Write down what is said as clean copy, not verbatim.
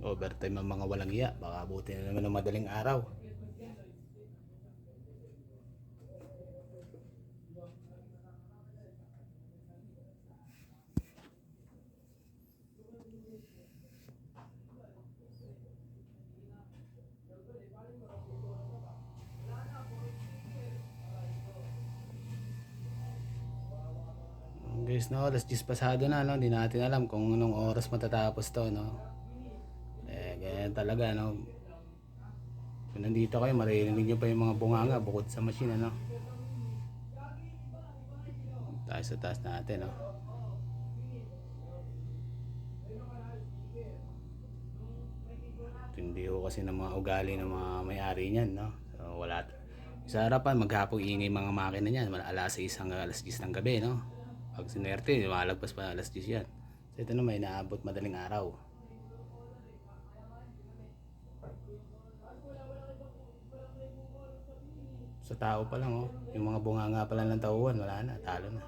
Overtime ang mga walang iya. Baka buti na naman ng madaling araw. Guys, no, alas 10 pasado na, no? Hindi natin alam kung anong oras matatapos to, no? Ganyan talaga, no? Kung nandito kayo, maririnig nyo pa yung mga bunganga bukod sa machine, ano? Tayo sa taas natin, no? Hindi ko kasi ng mga ugali ng mga may-ari niyan, no? So, wala. Sa harapan, maghapong ingay mga makina niyan. Alas 6 hanggang alas 10 ng gabi, no? Pag sinerte, malagpas pa alas 10 yan. So, ito naman, inaabot madaling araw. Sa tao pa lang, oh. Yung mga bunganga pa lang ng tauhan, wala na, talo na.